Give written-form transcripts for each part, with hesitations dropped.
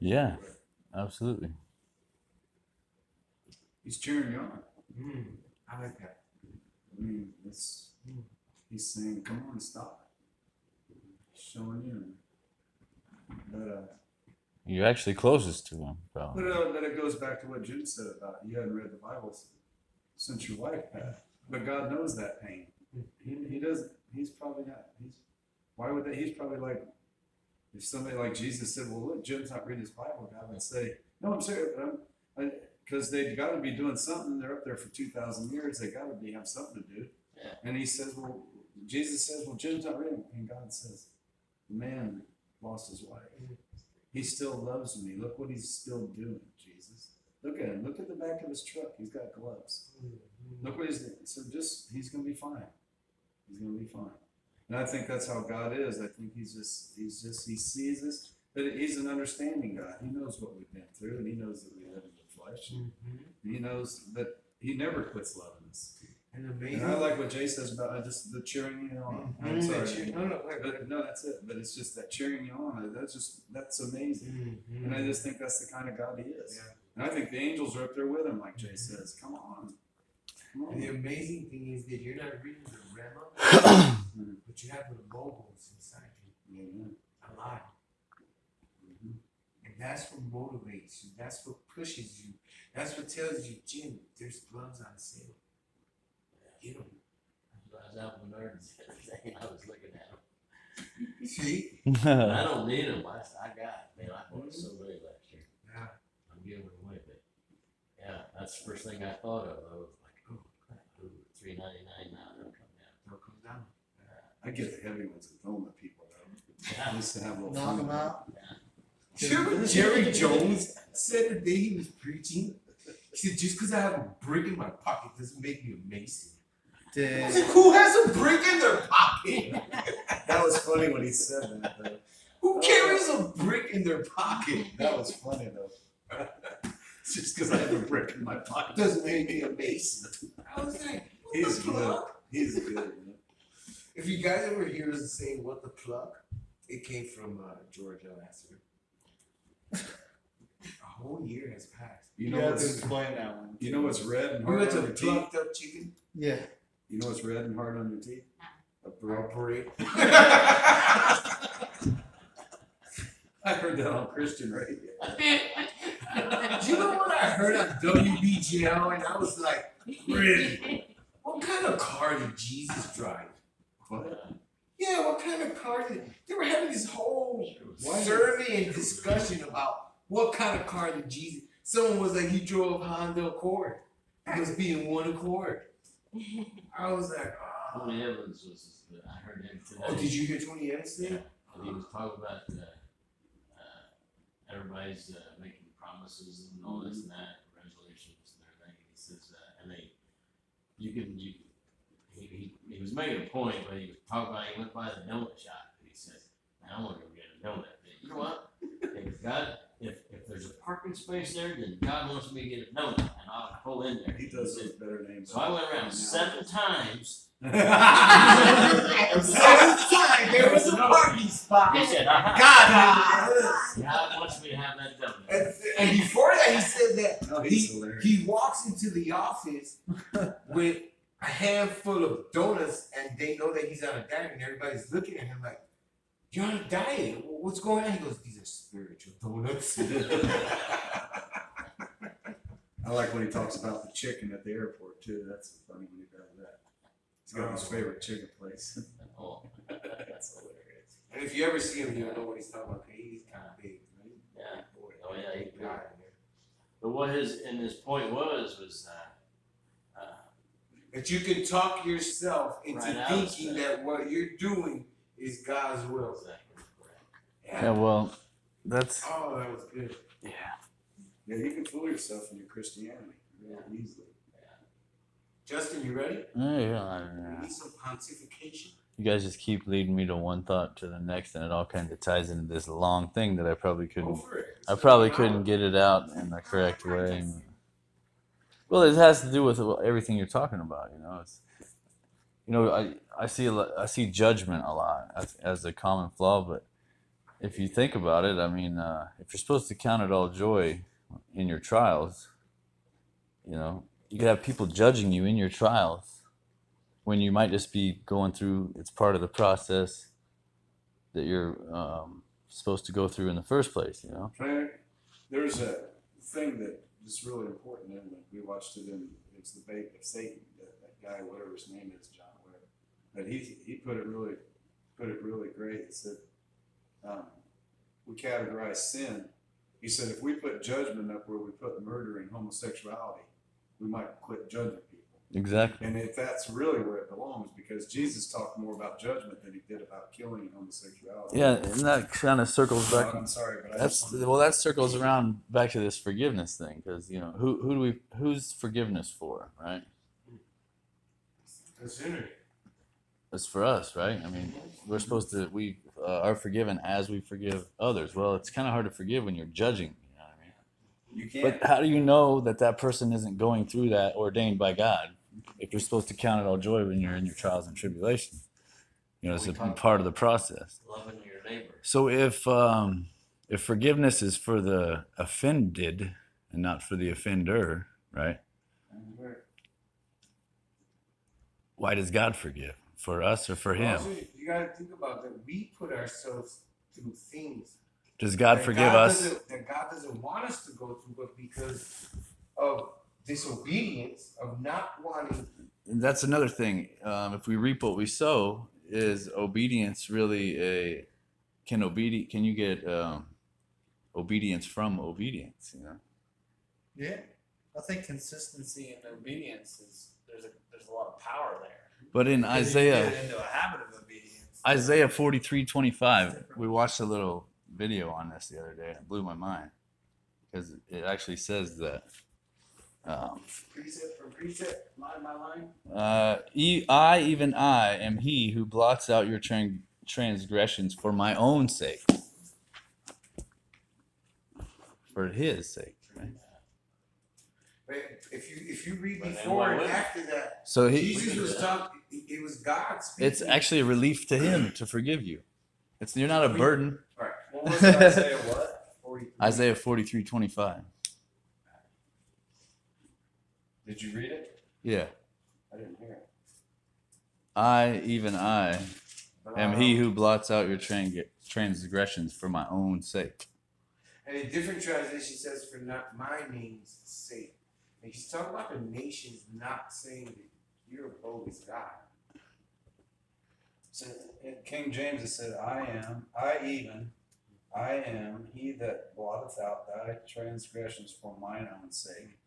Yeah, absolutely. He's cheering you on. I like that. I mean, he's saying, "Come on, stop it." He's showing you. But You're actually closest to him, but probably. then it goes back to what June said about you hadn't read the Bible since your wife passed. But God knows that pain. He doesn't. He's probably not. Why would that? He's probably like, if somebody like Jesus said, "Well, look, Jim's not reading his Bible," God would say, "No, I'm serious, because they've got to be doing something. They're up there for 2,000 years. They got to have something to do." Yeah. And he says, "Well," Jesus says, "Well, Jim's not reading," and God says, "The man lost his wife. He still loves me. Look what he's still doing, Jesus. Look at him. Look at the back of his truck. He's got gloves. Look what he's doing." So he's going to be fine. He's going to be fine. And I think that's how God is. I think he sees us, but he's an understanding God. He knows what we've been through, and he knows that we live in the flesh. He knows that he never quits loving us. And amazing. And I like what Jay says about just the cheering you on. I'm sorry. No, that's it. But it's just that cheering you on. That's amazing. And I just think that's the kind of God he is. Yeah. And I think the angels are up there with him, like Jay says. Come on. And the amazing thing is that you're not reading the Rema, but you have the logos inside you. Yeah. Alive. And that's what motivates you. That's what pushes you. That's what tells you, Jim, there's gloves on sale. Get them. I was out in Menards the other day and I was looking at them. See? I don't need them. I got, man, I bought so many last year. Yeah. I'm giving them away, but yeah, that's the first thing I thought of. I was like, oh, crap, $3.99 now. They'll come down. They'll come down. I get the heavy ones and film the people, though. Yeah. I used to have a little Knock fun. them out. Do you remember Jerry Jones said the day he was preaching? He said, just because I have a brick in my pocket doesn't make me a Mason. I was like, who has a brick in their pocket? That was funny when he said that, though. Who carries a brick in their pocket? That was funny, though. Just because I have a brick in my pocket Doesn't make me a Mason. I was like, what He's the good. fuck? He's good. Man. If you guys ever hear us saying what the plug, it came from George Lasseter. A whole year has passed. You You know have to what's explain that one. you know what's red and You hard went on to your teeth? plucked up chicken? Yeah. You know what's red and hard on your teeth? A Bro, brick. parade. I heard that on Christian radio. Do you know what I heard on WBGL? And I was like, really? What kind of car did Jesus drive? What? Yeah, what kind of car did they were having this whole Why? survey and discussion about what kind of car did Jesus. Someone was like, he drove Honda Accord. It must be in one Accord. I was like, oh. Tony Evans was, I heard him today. Oh, did you hear Tony Evans Yeah. today? And he was talking about everybody's making promises and all this and that, resolutions and everything. And he says, he was making a point, but he was talking about, he went by the donut shop and he says, man, I want to go get a donut. And you know what? If there's a parking space there, then God wants me to get a donut and I'll pull in there. He does said, those better names. so I went around 7 times. There was a parking spot. He said, God wants me to have that donut. And before that, he said that Oh, he's hilarious. he walks into the office with a handful of donuts, and they know that he's on a diet, and everybody's looking at him like, "You're on a diet. What's going on?" He goes, "These are spiritual donuts." I like when he talks about the chicken at the airport too. That's funny when he does that. He's got his favorite chicken place. Oh, that's hilarious. And if you ever see him, you'll know what he's talking about. He's kind of big, right? Yeah. Oh yeah, he Got it, man. But what his point was That you can talk yourself into Right out, thinking so. that what you're doing is God's will. exactly correct. Yeah, well, that's Oh, that was good. yeah. Yeah, you can fool yourself in your Christianity really easily. Justin, you ready? Yeah, We need some pontification. you guys just keep leading me to one thought to the next, and it all kind of ties into this long thing that I probably Go couldn't. for it. I probably couldn't get it out in the correct way. Well, it has to do with everything you're talking about. I see judgment a lot as a common flaw, but if you think about it, I mean, if you're supposed to count it all joy in your trials, you know, you could have people judging you in your trials when you might just be going through, it's part of the process that you're supposed to go through in the first place, you know? There's a thing that is really important, and we watched it in It's the Bait of Satan, that guy, whatever his name is, John Webb, but he put it really great. He said, we categorize sin. He said, if we put judgment up where we put murder and homosexuality, we might quit judging people. Exactly. And if that's really where it belongs, because Jesus talked more about judgment than he did about killing and homosexuality. Yeah, and that kind of circles back. I'm sorry, but That circles around back to this forgiveness thing, because you know who's forgiveness for, right? The sinner. It's for us, right? I mean, we're supposed to we are forgiven as we forgive others. Well, it's kind of hard to forgive when you're judging. You know what I mean? you can't. But how do you know that person isn't going through that ordained by God? If you're supposed to count it all joy when you're in your trials and tribulation, you know, it's a part of the process. Loving your neighbor. So if forgiveness is for the offended and not for the offender, right? Why does God forgive? For us or for him? Also, you got to think about that. We put ourselves through things. Does God that forgive us? That God doesn't want us to go through, but because of disobedience, of not wanting. And that's another thing. If we reap what we sow, is obedience really can you get obedience from obedience? You know. Yeah, I think consistency and obedience there's a lot of power there. But in Because Isaiah, you get into a habit of obedience. Isaiah 43:25, we watched a little video on this the other day, and it blew my mind because it actually says that. Precept from precept, line by line. Even I am he who blots out your transgressions for my own sake. For his sake, right? But if you read But then before why and wouldn't? after that, So Jesus was talking. It was God speaking. it's actually a relief to him to forgive you. You're not a burden. Right. What was it, Isaiah what? 43. Isaiah 43:25. Did you read it? Yeah. I didn't hear it. Even I am he who blots out your transgressions for my own sake. And a different translation says, "For not my name's sake." And he's talking about the nations, not saying that you're above God. So in King James it said, I am he that blotteth out thy transgressions for mine own sake,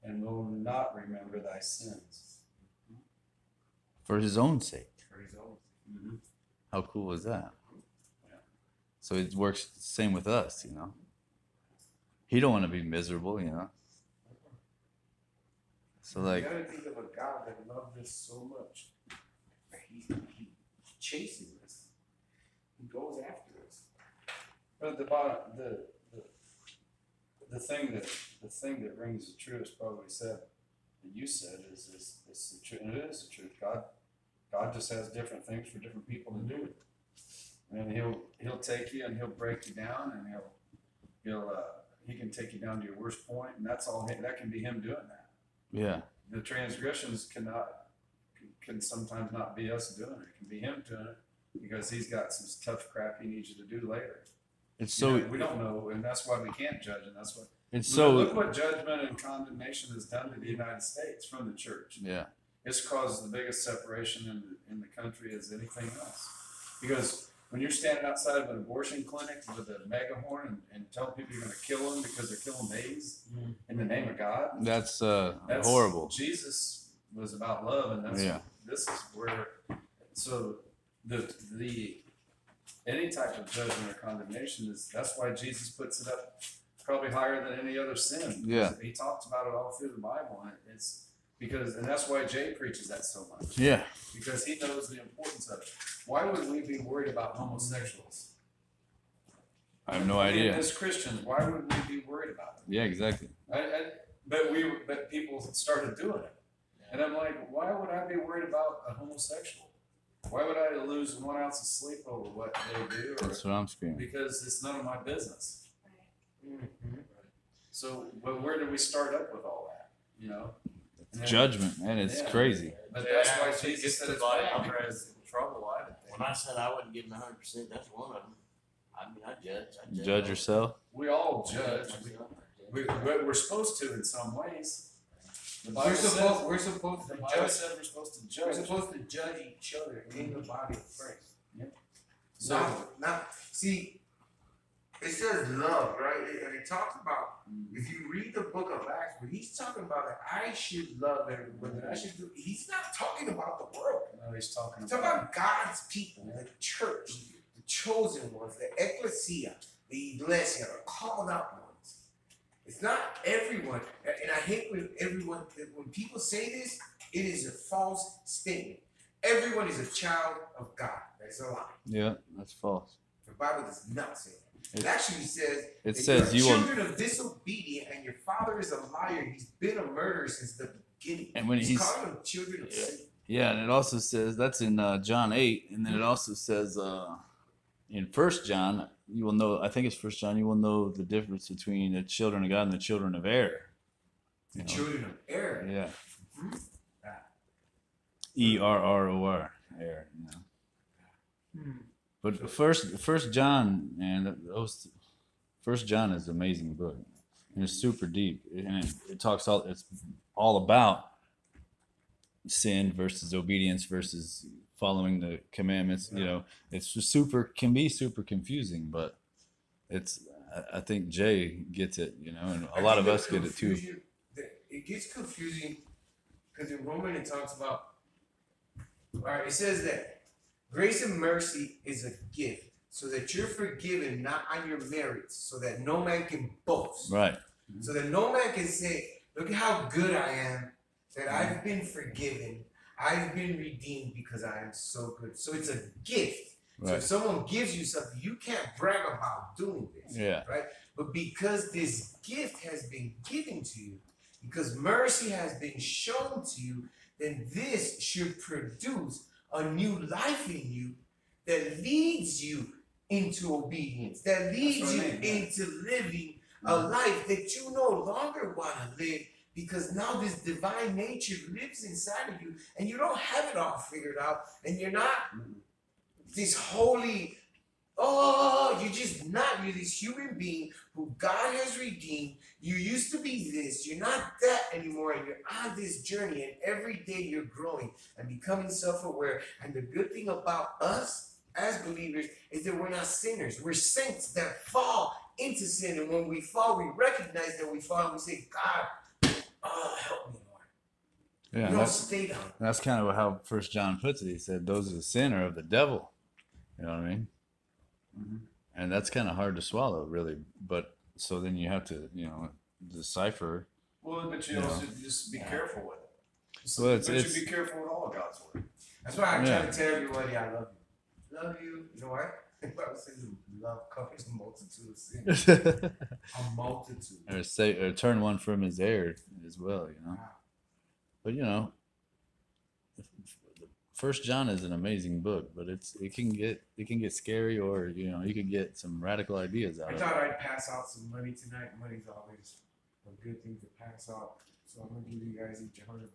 and will not remember thy sins. For his own sake. For his own. How cool is that? Yeah. So it works the same with us, you know. He don't want to be miserable, you know. So like, you gotta think of a God that loved us so much. He chases us. He goes after us. But the bottom, the thing that rings the truest, probably said that you said is the truth, and it is the truth. God just has different things for different people to do, and he'll take you and he'll break you down, and he can take you down to your worst point, and that's all. That can be him doing that. yeah. The transgressions can sometimes not be us doing it. It can be him doing it because he's got some tough crap he needs you to do later. It's so We don't know, and that's why we can't judge, and that's what. it's Look so what judgment and condemnation has done to the United States from the church. yeah. It's caused the biggest separation in the country as anything else. Because when you're standing outside of an abortion clinic with a megaphone and telling people you're going to kill them because they're killing babies in the name of God, That's that's horrible. Jesus was about love, and that's Yeah. this is where. So the any type of judgment or condemnation that's why Jesus puts it up probably higher than any other sin. Yeah. He talks about it all through the Bible, and it's because, and that's why Jay preaches that so much, Yeah. because he knows the importance of it. Why would we be worried about homosexuals? I have no I mean, idea. as Christians, why would we be worried about it? Yeah, exactly. But people started doing it, and I'm like, why would I be worried about a homosexual? Why would I lose 1 ounce of sleep over what they do? Or, That's what I'm screaming. because it's none of my business. Mm-hmm. So, but where do we start up with all that? You know? And then- Judgment, man, it's Yeah. crazy. But that's why It Jesus gets said the it's body bad. members in trouble. I would think. When I said I wouldn't give him 100%, that's one of them. I mean, I judge. Judge yourself. We all judge. We're supposed to in some ways. The Bible We're says, supposed the to Bible judge. said we're supposed to We're judge. supposed to judge each other in the body of Christ. So, Not see. It says love, right? And it talks about if you read the book of Acts, where he's talking about that I should love everyone, that I should do. He's not talking about the world. no, he's talking He's about. talking about God's people, the church, the chosen ones, the ecclesia, the iglesia, the called out ones. It's not everyone, and I hate when when people say this, it is a false statement. Everyone is a child of God. That's a lie. Yeah, that's false. The Bible does not say that. It It- actually says It that says you're you will, children of disobedient, and your father is a liar. He's been a murderer since the beginning. And when he's- calling them children of Yeah. sin. yeah, and it also says that's in John 8, and then it also says in First John, you will know. I think it's First John. You will know the difference between the children of God and the children of error. The You know? children of error. Yeah. Mhm. ERROR, error. You know. But First John, man, First John is an amazing book, and it's super deep, and it talks all. It's all about sin versus obedience versus following the commandments. You know, it's just can be super confusing, but it's. I think Jay gets it, you know, and a lot of us get it too. It gets confusing because in Romans it talks about. All right, it says that grace and mercy is a gift, so that you're forgiven not on your merits, so that no man can boast. Right. So that no man can say, look at how good I am, that I've been forgiven, I've been redeemed because I am so good. So it's a gift. So if Right. someone gives you something, you can't brag about doing this. Yeah. Right? But because this gift has been given to you, because mercy has been shown to you, then this should produce a new life in you that leads you into obedience, that leads That's you what I mean, yeah. into living a life that you no longer want to live because now this divine nature lives inside of you and you don't have it all figured out and you're not this holy, you're just not. You're this human being who God has redeemed. You used to be this, you're not that anymore, and you're on this journey, and every day you're growing and becoming self-aware. And the good thing about us as believers is that we're not sinners. We're saints that fall into sin, and when we fall, we recognize that we fall, and we say, God, help me, Lord. Yeah. We don't stay down. That's kind of how First John puts it. He said, "Those of sin are of the devil." You know what I mean? Mhm. And that's kind of hard to swallow, really. But so then you have to, decipher. Well, but you Yeah. also just be careful with it. Well, But it's- you be careful with all of God's word. That's why I Yeah. try to tell everybody I love you. Love you. You know why? The Bible says love covers a multitude of sins. A multitude. or turn one from his error as well. But First John is an amazing book, but it can get scary, or you could get some radical ideas out I of thought it. I'd pass out some money tonight. Money's always a good thing to pass out. So I'm gonna give you guys each $100.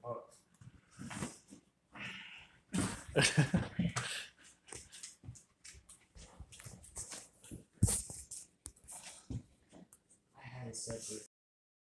I had it separate.